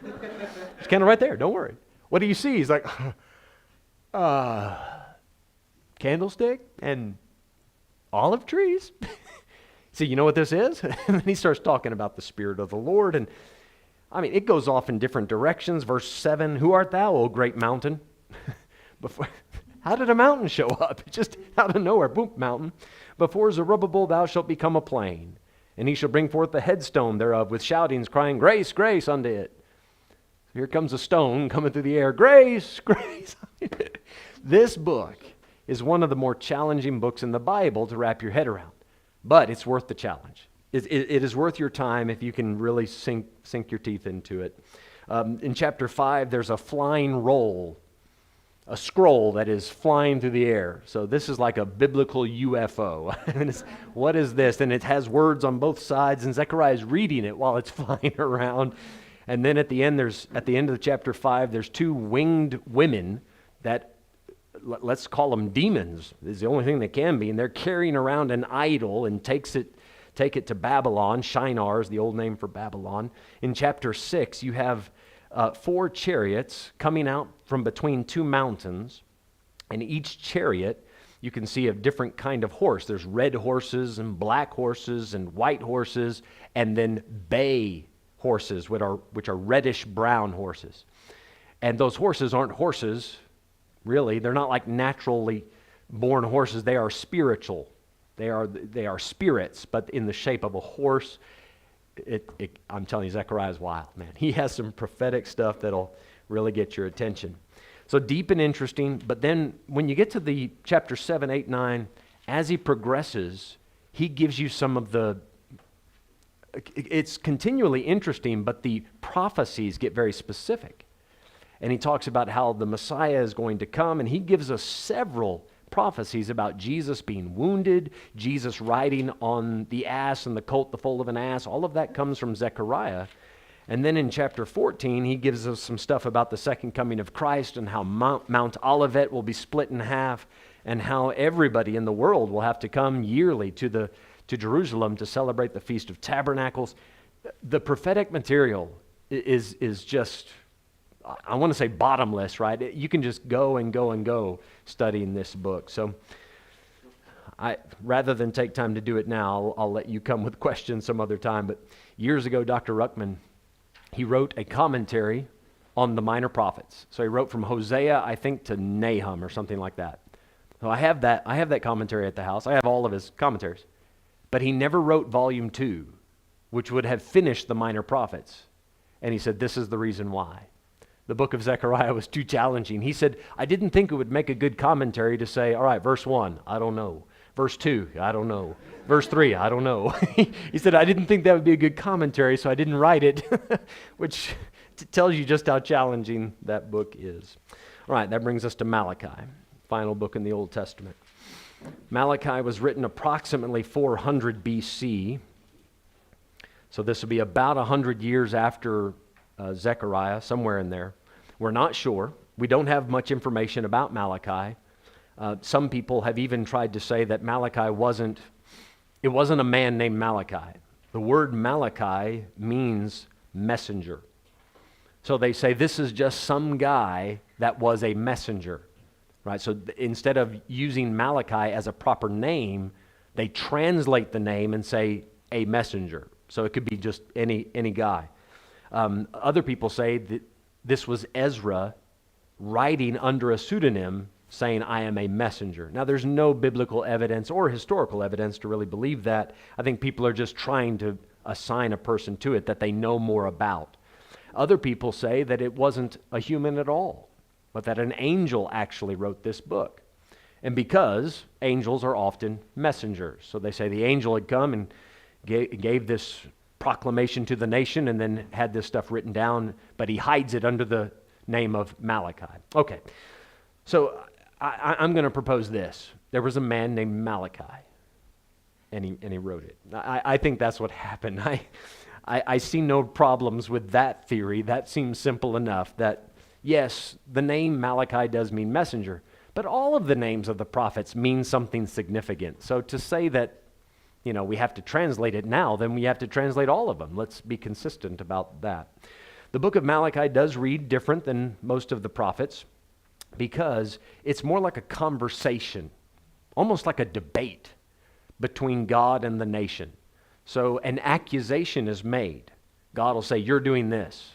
There's a candle right there. Don't worry. What do you see? He's like, candlestick and olive trees. See, you know what this is? And then he starts talking about the Spirit of the Lord. And I mean, it goes off in different directions. Verse 7, who art thou, O great mountain? How did a mountain show up? Just out of nowhere, boom, mountain. Before Zerubbabel thou shalt become a plain. And he shall bring forth the headstone thereof with shoutings, crying, grace, grace unto it. Here comes a stone coming through the air. Grace, grace. This book is one of the more challenging books in the Bible to wrap your head around. But it's worth the challenge. It is worth your time if you can really sink your teeth into it. In chapter 5, there's a flying roll, a scroll that is flying through the air. So this is like a biblical UFO. I mean, what is this? And it has words on both sides, and Zechariah is reading it while it's flying around. And then at the end of chapter 5, there's 2 winged women that, let's call them demons, is the only thing they can be, and they're carrying around an idol and take it to Babylon. Shinar is the old name for Babylon. In chapter 6, you have 4 chariots coming out from between 2 mountains, and each chariot you can see a different kind of horse. There's red horses and black horses and white horses, and then bay horses, which are reddish brown horses. And those horses aren't horses, really. They're not like naturally born horses. They are spiritual. They are spirits, but in the shape of a horse. I'm telling you, Zechariah's wild, man. He has some prophetic stuff that'll really get your attention. So deep and interesting, but then when you get to the chapter 7, 8, 9, as he progresses, he gives you some of the, it's continually interesting, but the prophecies get very specific. And he talks about how the Messiah is going to come, and he gives us several prophecies about Jesus being wounded, Jesus riding on the ass and the colt, the foal of an ass. All of that comes from Zechariah. And then in chapter 14, he gives us some stuff about the second coming of Christ and how Mount Olivet will be split in half and how everybody in the world will have to come yearly to Jerusalem to celebrate the Feast of Tabernacles. The prophetic material is just, I want to say bottomless, right? You can just go and go and go studying this book. So rather than take time to do it now, I'll let you come with questions some other time. But years ago, Dr. Ruckman, he wrote a commentary on the minor prophets. So he wrote from Hosea, I think, to Nahum or something like that. So I have that commentary at the house. I have all of his commentaries. But he never wrote volume 2, which would have finished the minor prophets. And he said, this is the reason why. The book of Zechariah was too challenging. He said, I didn't think it would make a good commentary to say, all right, verse 1, I don't know. Verse 2, I don't know. Verse 3, I don't know. He said, I didn't think that would be a good commentary, so I didn't write it, which tells you just how challenging that book is. All right, that brings us to Malachi, final book in the Old Testament. Malachi was written approximately 400 BC, so this will be about 100 years after Zechariah, somewhere in there. We're not sure. We don't have much information about Malachi. Some people have even tried to say that Malachi wasn't a man named Malachi. The word Malachi means messenger. So they say this is just some guy that was a messenger, right? So instead of using Malachi as a proper name, they translate the name and say a messenger. So it could be just any guy. Other people say that this was Ezra writing under a pseudonym saying, I am a messenger. Now, there's no biblical evidence or historical evidence to really believe that. I think people are just trying to assign a person to it that they know more about. Other people say that it wasn't a human at all, but that an angel actually wrote this book. And because angels are often messengers. So they say the angel had come and gave this proclamation to the nation and then had this stuff written down, but he hides it under the name of Malachi. Okay, so I'm going to propose this. There was a man named Malachi, and he wrote it. I think that's what happened. I see no problems with that theory. That seems simple enough that, yes, the name Malachi does mean messenger, but all of the names of the prophets mean something significant. So to say that, we have to translate it now, then we have to translate all of them. Let's be consistent about that. The book of Malachi does read different than most of the prophets because it's more like a conversation, almost like a debate between God and the nation. So an accusation is made. God will say, you're doing this.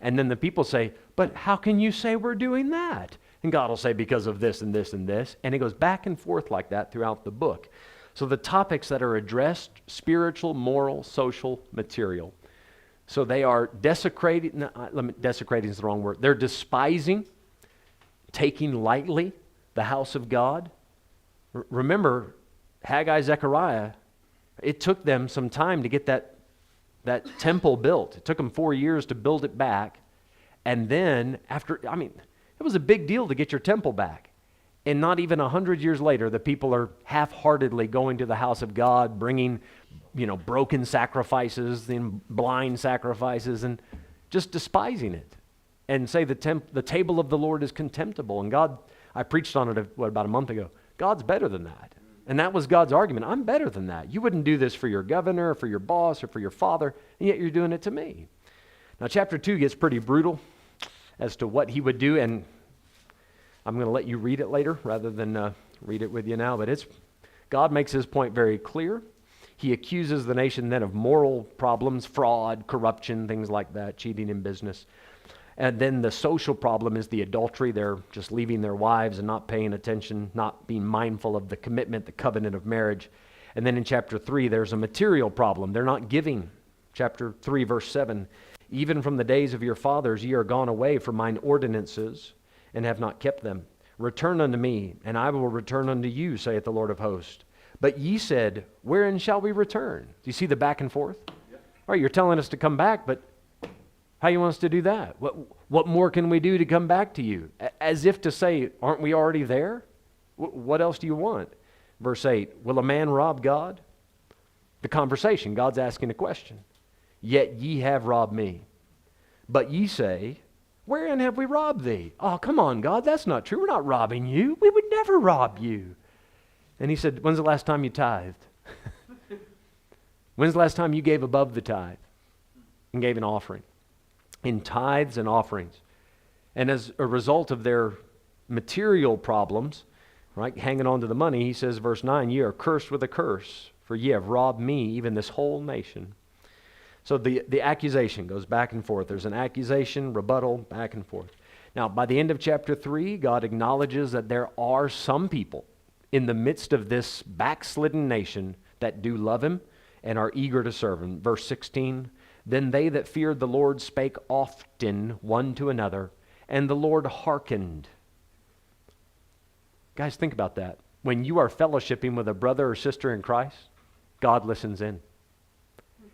And then the people say, but how can you say we're doing that? And God will say, because of this and this and this. And it goes back and forth like that throughout the book. So the topics that are addressed, spiritual, moral, social, material. So they are desecrating, desecrating is the wrong word. They're despising, taking lightly the house of God. Remember, Haggai, Zechariah, it took them some time to get that temple built. It took them 4 years to build it back. And then it was a big deal to get your temple back. And not even 100 years later, the people are half-heartedly going to the house of God, bringing, broken sacrifices and blind sacrifices, and just despising it, and say the table of the Lord is contemptible. And God, I preached on it about a month ago. God's better than that, and that was God's argument. I'm better than that. You wouldn't do this for your governor, or for your boss, or for your father, and yet you're doing it to me. Now, chapter 2 gets pretty brutal as to what he would do, and I'm going to let you read it later rather than read it with you now. But God makes his point very clear. He accuses the nation then of moral problems, fraud, corruption, things like that, cheating in business. And then the social problem is the adultery. They're just leaving their wives and not paying attention, not being mindful of the commitment, the covenant of marriage. And then in chapter 3, there's a material problem. They're not giving. Chapter 3, verse 7, even from the days of your fathers ye are gone away from mine ordinances, and have not kept them. Return unto me, and I will return unto you, saith the Lord of hosts. But ye said, wherein shall we return? Do you see the back and forth? Yep. All right, you're telling us to come back, but how you want us to do that? What more can we do to come back to you? As if to say, aren't we already there? What else do you want? Verse 8, will a man rob God? The conversation, God's asking a question. Yet ye have robbed me. But ye say, wherein have we robbed thee? Oh, come on, God, that's not true. We're not robbing you. We would never rob you. And he said, when's the last time you tithed? When's the last time you gave above the tithe and gave an offering? In tithes and offerings. And as a result of their material problems, right, hanging on to the money, he says, verse 9, ye are cursed with a curse, for ye have robbed me, even this whole nation. So the accusation goes back and forth. There's an accusation, rebuttal, back and forth. Now, by the end of chapter 3, God acknowledges that there are some people in the midst of this backslidden nation that do love him and are eager to serve him. Verse 16, then they that feared the Lord spake often one to another, and the Lord hearkened. Guys, think about that. When you are fellowshipping with a brother or sister in Christ, God listens in.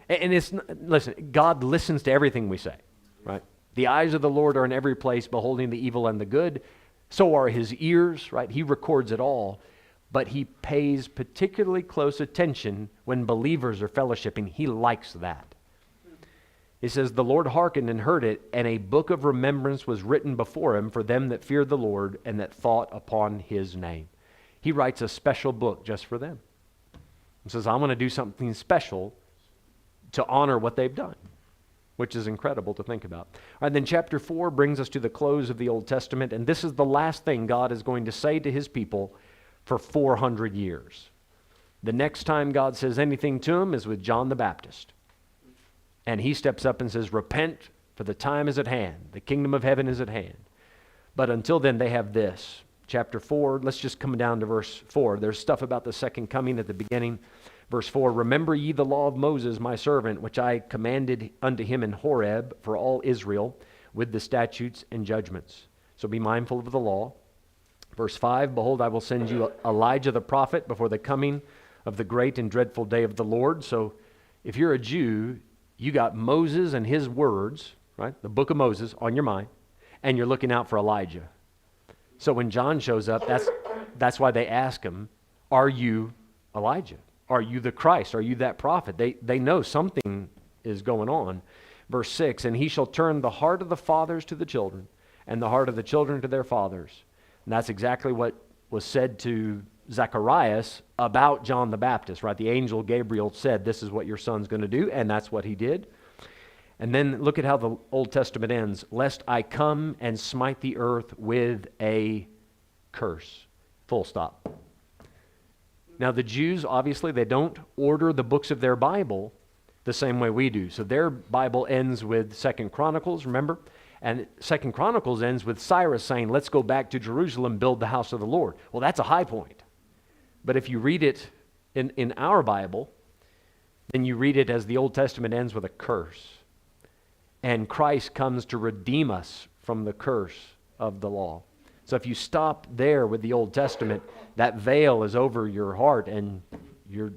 And listen, God listens to everything we say, right? The eyes of the Lord are in every place, beholding the evil and the good. So are his ears, right? He records it all. But he pays particularly close attention when believers are fellowshipping. He likes that. He says, the Lord hearkened and heard it, and a book of remembrance was written before him for them that feared the Lord and that thought upon his name. He writes a special book just for them. He says, I'm going to do something special to honor what they've done, which is incredible to think about. All right, then chapter 4 brings us to the close of the Old Testament, and this is the last thing God is going to say to his people for 400 years. The next time God says anything to him is with John the Baptist. And he steps up and says, repent, for the time is at hand. The kingdom of heaven is at hand. But until then, they have this. Chapter 4, let's just come down to verse 4. There's stuff about the second coming at the beginning. Verse 4, remember ye the law of Moses, my servant, which I commanded unto him in Horeb for all Israel, with the statutes and judgments. So be mindful of the law. Verse 5, behold, I will send you Elijah the prophet before the coming of the great and dreadful day of the Lord. So if you're a Jew, you got Moses and his words, right? The book of Moses on your mind, and you're looking out for Elijah. So when John shows up, that's why they ask him, are you Elijah? Are you the Christ? Are you that prophet? They know something is going on. Verse 6, and he shall turn the heart of the fathers to the children, and the heart of the children to their fathers. And that's exactly what was said to Zacharias about John the Baptist, right? The angel Gabriel said, this is what your son's going to do, and that's what he did. And then look at how the Old Testament ends. Lest I come and smite the earth with a curse. Full stop. Now the Jews, obviously, they don't order the books of their Bible the same way we do. So their Bible ends with 2 Chronicles, remember? And 2 Chronicles ends with Cyrus saying, let's go back to Jerusalem, build the house of the Lord. Well, that's a high point. But if you read it in our Bible, then you read it as the Old Testament ends with a curse. And Christ comes to redeem us from the curse of the law. So if you stop there with the Old Testament, that veil is over your heart, and you're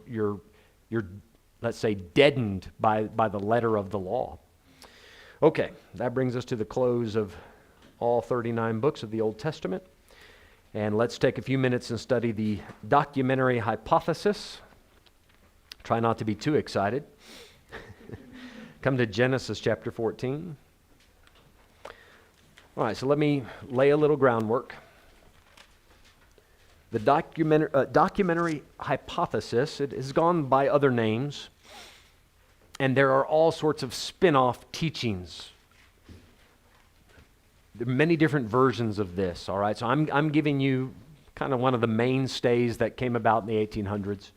let's say, deadened by the letter of the law. Okay, that brings us to the close of all 39 books of the Old Testament. And let's take a few minutes and study the documentary hypothesis. Try not to be too excited. Come to Genesis chapter 14. All right, so let me lay a little groundwork. The documentary hypothesis, it has gone by other names, and there are all sorts of spin-off teachings. There are many different versions of this, all right? So I'm giving you kind of one of the mainstays that came about in the 1800s.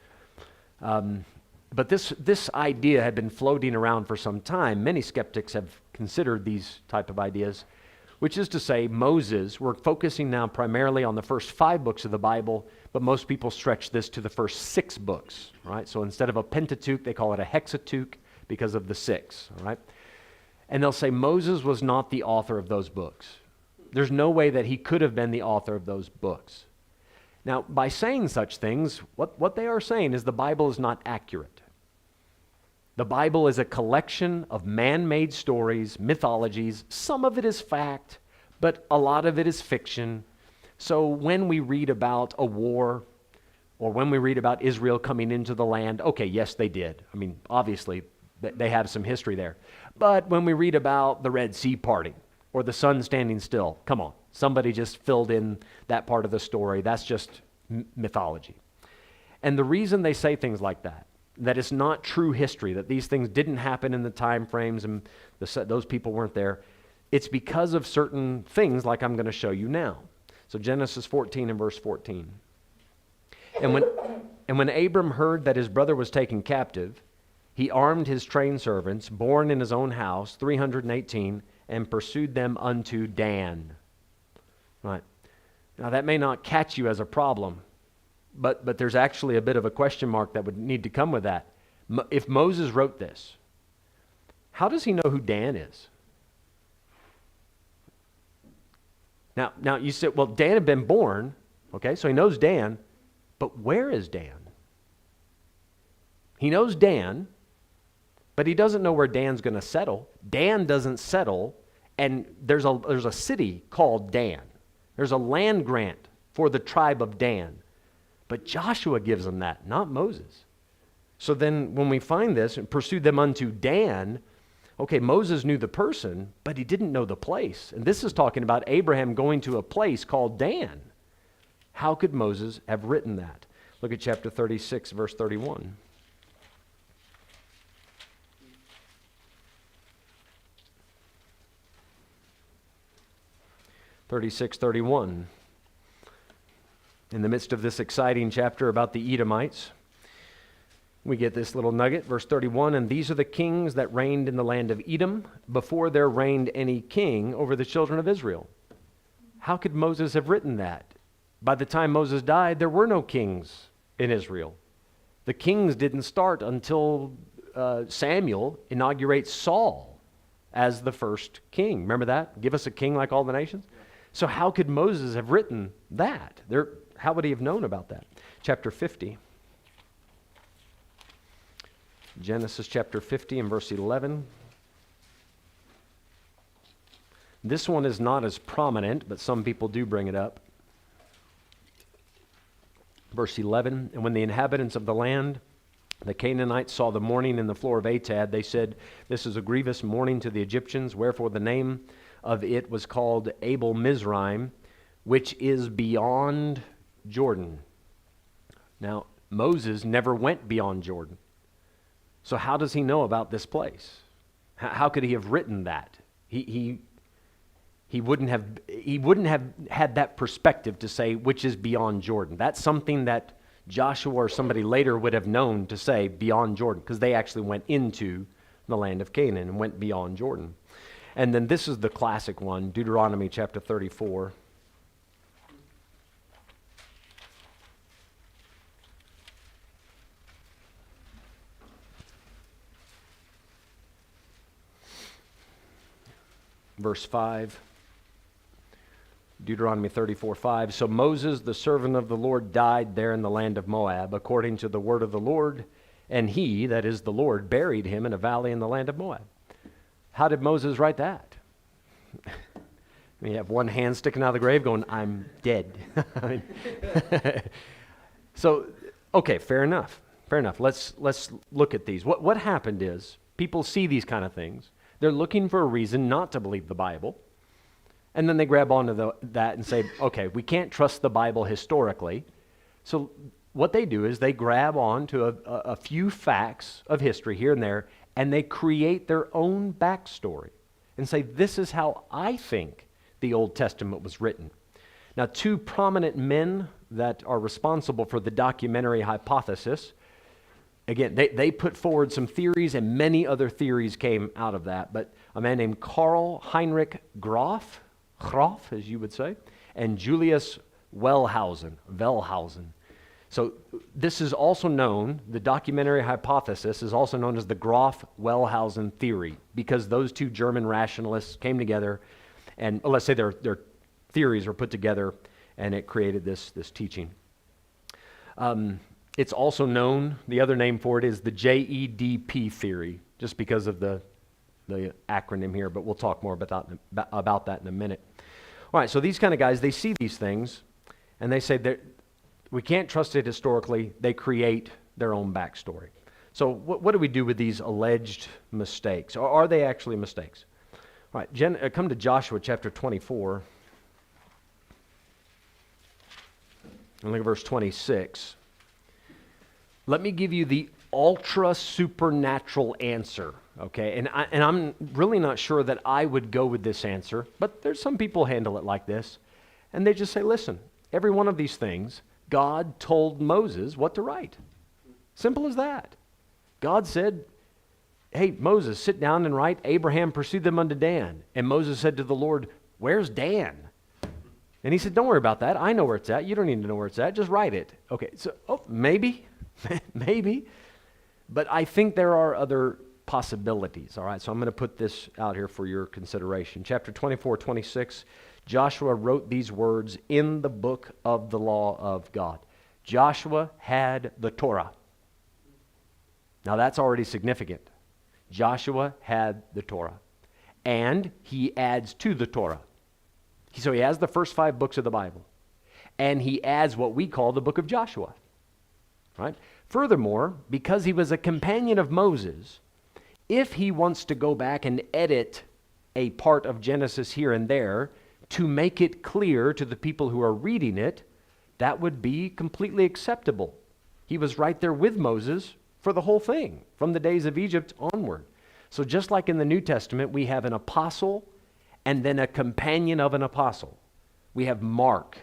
But this idea had been floating around for some time. Many skeptics have considered these type of ideas, which is to say Moses, we're focusing now primarily on the first 5 books of the Bible, but most people stretch this to the first 6 books, right? So instead of a Pentateuch, they call it a Hexateuch because of the 6, all right? And they'll say Moses was not the author of those books. There's no way that he could have been the author of those books. Now, by saying such things, what they are saying is the Bible is not accurate. The Bible is a collection of man-made stories, mythologies. Some of it is fact, but a lot of it is fiction. So when we read about a war, or when we read about Israel coming into the land, okay, yes, they did. I mean, obviously, they have some history there. But when we read about the Red Sea parting, or the sun standing still, come on, somebody just filled in that part of the story. That's just mythology. And the reason they say things like that it's not true history, that these things didn't happen in the time frames and those people weren't there, it's because of certain things like I'm going to show you now. So Genesis 14 and verse 14. And when Abram heard that his brother was taken captive, he armed his trained servants, born in his own house, 318, and pursued them unto Dan. Right. Now that may not catch you as a problem, but there's actually a bit of a question mark that would need to come with that. If Moses wrote this, how does he know who Dan is? Now you said, well, Dan had been born, okay, so he knows Dan, but where is Dan? He knows Dan, but he doesn't know where Dan's going to settle. Dan doesn't settle, and there's a city called Dan. There's a land grant for the tribe of Dan. But Joshua gives them that, not Moses. So then when we find this, and pursued them unto Dan, okay, Moses knew the person, but he didn't know the place. And this is talking about Abraham going to a place called Dan. How could Moses have written that? Look at chapter 36, verse 31. 36, 31. In the midst of this exciting chapter about the Edomites, we get this little nugget, verse 31, and these are the kings that reigned in the land of Edom before there reigned any king over the children of Israel. How could Moses have written that? By the time Moses died, there were no kings in Israel. The kings didn't start until Samuel inaugurates Saul as the first king. Remember that? Give us a king like all the nations. So how could Moses have written that? How would he have known about that? Chapter 50. Genesis chapter 50 and verse 11. This one is not as prominent, but some people do bring it up. Verse 11, and when the inhabitants of the land, the Canaanites, saw the mourning in the floor of Atad, they said, this is a grievous mourning to the Egyptians, wherefore the name of it was called Abel Mizraim, which is beyond Jordan. Now, Moses never went beyond Jordan. So how does he know about this place? How could he have written that? He wouldn't have had that perspective to say which is beyond Jordan. That's something that Joshua or somebody later would have known to say beyond Jordan, because they actually went into the land of Canaan and went beyond Jordan. And then this is the classic one, Deuteronomy chapter 34. Verse 5, Deuteronomy 34, 5. So Moses, the servant of the Lord, died there in the land of Moab, according to the word of the Lord, and he, that is the Lord, buried him in a valley in the land of Moab. How did Moses write that? You have one hand sticking out of the grave going, I'm dead. So, okay, fair enough. Fair enough. Let's look at these. What happened is, people see these kind of things. They're looking for a reason not to believe the Bible. And then they grab onto that and say, okay, we can't trust the Bible historically. So what they do is they grab onto a few facts of history here and there, and they create their own backstory and say, this is how I think the Old Testament was written. Now, two prominent men that are responsible for the documentary hypothesis, again, they put forward some theories, and many other theories came out of that. But a man named Karl Heinrich Graf, as you would say, and Julius Wellhausen. So this is also known, the documentary hypothesis is also known as the Graf-Wellhausen theory, because those two German rationalists came together, and let's say their theories were put together, and it created this teaching. It's also known, the other name for it is the JEDP theory, just because of the acronym here, but we'll talk more about that in a minute. All right, so these kind of guys, they see these things, and they say that we can't trust it historically. They create their own backstory. So what do we do with these alleged mistakes? Or are they actually mistakes? All right, come to Joshua chapter 24. And look at verse 26. Let me give you the ultra supernatural answer, okay? And I'm really not sure that I would go with this answer, but there's some people handle it like this. And they just say, listen, every one of these things, God told Moses what to write. Simple as that. God said, hey, Moses, sit down and write, Abraham pursued them unto Dan. And Moses said to the Lord, where's Dan? And he said, don't worry about that. I know where it's at. You don't need to know where it's at. Just write it. Okay, so maybe, maybe. But I think there are other possibilities, all right? So I'm going to put this out here for your consideration. Chapter 24, 26, Joshua wrote these words in the book of the law of God. Joshua had the Torah. Now that's already significant. Joshua had the Torah. And he adds to the Torah. So he has the first 5 books of the Bible. And he adds what we call the book of Joshua. Right? Furthermore, because he was a companion of Moses, if he wants to go back and edit a part of Genesis here and there to make it clear to the people who are reading it, that would be completely acceptable. He was right there with Moses for the whole thing, from the days of Egypt onward. So just like in the New Testament, we have an apostle and then a companion of an apostle. We have Mark.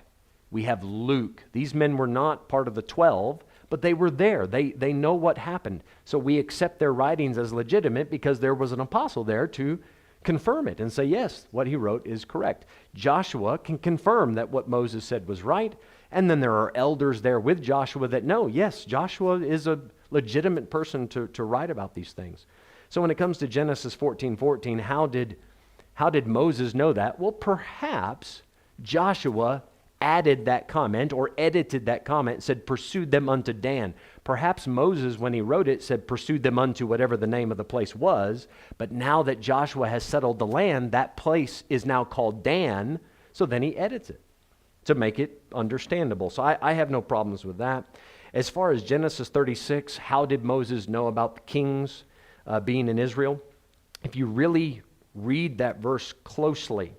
We have Luke. These men were not part of the 12, but they were there. They know what happened. So we accept their writings as legitimate because there was an apostle there to confirm it and say, yes, what he wrote is correct. Joshua can confirm that what Moses said was right. And then there are elders there with Joshua that know, yes, Joshua is a legitimate person to write about these things. So when it comes to Genesis 14:14, how did Moses know that? Well, perhaps Joshua added that comment or edited that comment and said, pursued them unto Dan. Perhaps Moses, when he wrote it, said, pursued them unto whatever the name of the place was. But now that Joshua has settled the land, that place is now called Dan. So then he edits it to make it understandable. So I have no problems with that. As far as Genesis 36, how did Moses know about the kings being in Israel? If you really read that verse closely,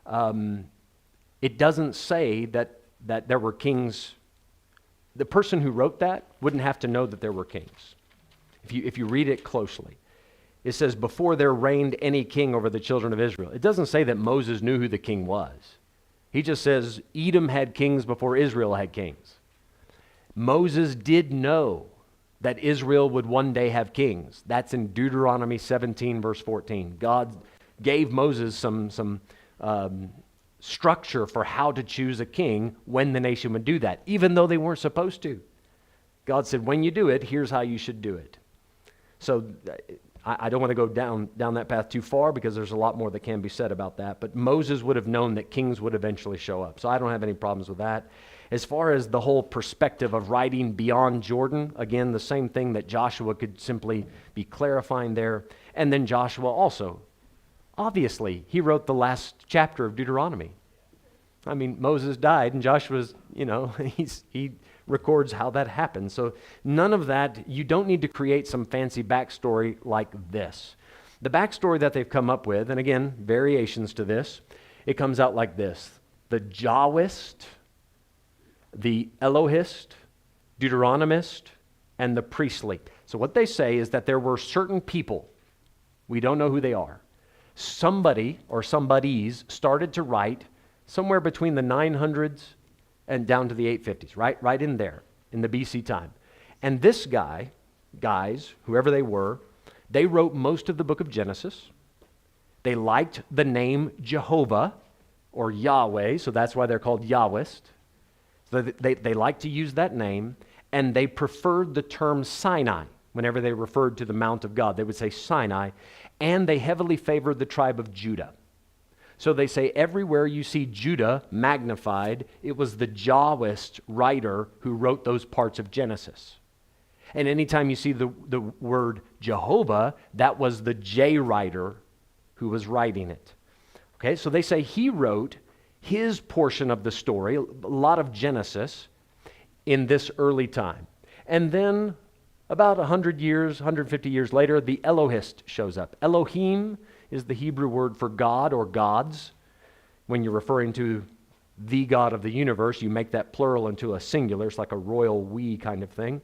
it doesn't say that there were kings. The person who wrote that wouldn't have to know that there were kings. If you read it closely, it says, before there reigned any king over the children of Israel. It doesn't say that Moses knew who the king was. He just says Edom had kings before Israel had kings. Moses did know that Israel would one day have kings. That's in Deuteronomy 17, verse 14. God gave Moses some structure for how to choose a king when the nation would do that, even though they weren't supposed to. God said, when you do it, here's how you should do it. So I don't want to go down that path too far because there's a lot more that can be said about that. But Moses would have known that kings would eventually show up. So I don't have any problems with that. As far as the whole perspective of writing beyond Jordan, again, the same thing that Joshua could simply be clarifying there. And then Joshua also, obviously, he wrote the last chapter of Deuteronomy. I mean, Moses died and Joshua's, he records how that happened. So none of that, you don't need to create some fancy backstory like this. The backstory that they've come up with, and again, variations to this, it comes out like this. The Jahwist, the Elohist, Deuteronomist, and the priestly. So what they say is that there were certain people, we don't know who they are, somebody or somebodies started to write somewhere between the 900s and down to the 850s, right in there, in the BC time. And this guys, whoever they were, they wrote most of the book of Genesis. They liked the name Jehovah or Yahweh, so that's why they're called Yahwist. So they liked to use that name, and they preferred the term Sinai. Whenever they referred to the Mount of God, they would say Sinai, and they heavily favored the tribe of Judah. So they say everywhere you see Judah magnified, it was the Jahwist writer who wrote those parts of Genesis. And anytime you see the word Jehovah, that was the J writer who was writing it. Okay, so they say he wrote his portion of the story, a lot of Genesis, in this early time. And then about 100 years, 150 years later, the Elohist shows up. Elohim is the Hebrew word for God or gods. When you're referring to the God of the universe, you make that plural into a singular. It's like a royal we kind of thing.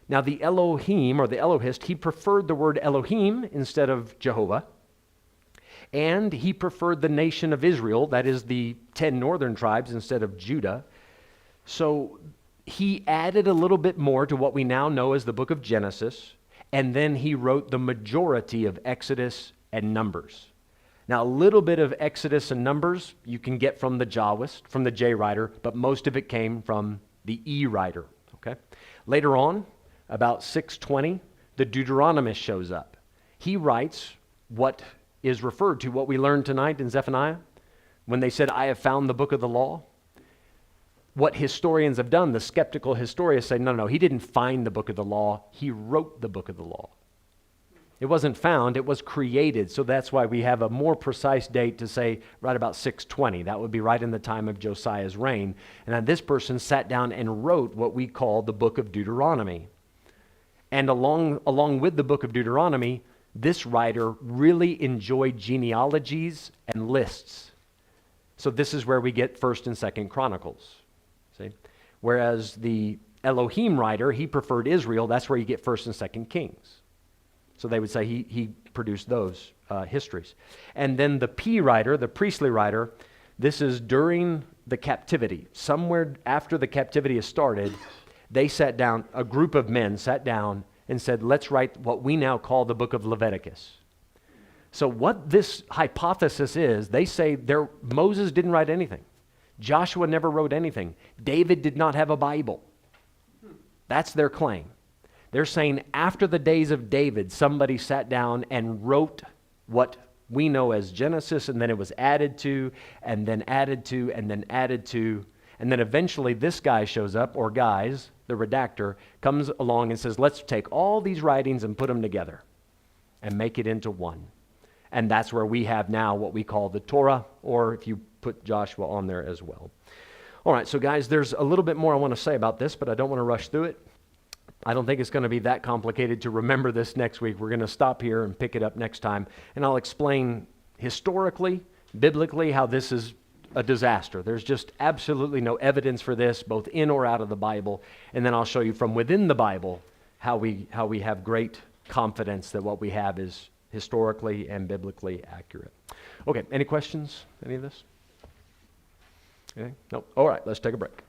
Now the Elohim or the Elohist, he preferred the word Elohim instead of Jehovah. And he preferred the nation of Israel, that is the 10 northern tribes instead of Judah. So he added a little bit more to what we now know as the book of Genesis, and then he wrote the majority of Exodus and Numbers. Now, a little bit of Exodus and Numbers you can get from the Jahwist, from the J writer, but most of it came from the E writer. Okay. Later on, about 620, the Deuteronomist shows up. He writes what is referred to, what we learned tonight in Zephaniah, when they said, I have found the book of the law. What historians have done, the skeptical historians say, no, he didn't find the book of the law. He wrote the book of the law. It wasn't found, it was created. So that's why we have a more precise date to say right about 620. That would be right in the time of Josiah's reign. And then this person sat down and wrote what we call the book of Deuteronomy. And along with the book of Deuteronomy, this writer really enjoyed genealogies and lists. So this is where we get 1st and 2nd Chronicles. See? Whereas the Elohim writer, he preferred Israel. That's where you get 1st and 2nd Kings. So they would say he produced those histories. And then the P writer, the priestly writer, This is during the captivity. Somewhere after the captivity has started, they sat down, a group of men sat down and said, let's write what we now call the book of Leviticus. So what this hypothesis is, they say Moses didn't write anything. Joshua never wrote anything. David did not have a Bible. That's their claim. They're saying after the days of David, somebody sat down and wrote what we know as Genesis, and then it was added to, and then added to, and then added to, and then eventually this guy shows up, or guys, the redactor, comes along and says, let's take all these writings and put them together and make it into one. And that's where we have now what we call the Torah, or if you put Joshua on there as well. All right, so guys, there's a little bit more I want to say about this, but I don't want to rush through it. I don't think it's going to be that complicated to remember this next week. We're going to stop here and pick it up next time, and I'll explain historically, biblically, how this is a disaster. There's just absolutely no evidence for this, both in or out of the Bible, and then I'll show you from within the Bible how we have great confidence that what we have is historically and biblically accurate. Okay, any questions? Any of this? Okay? Nope. All right, let's take a break.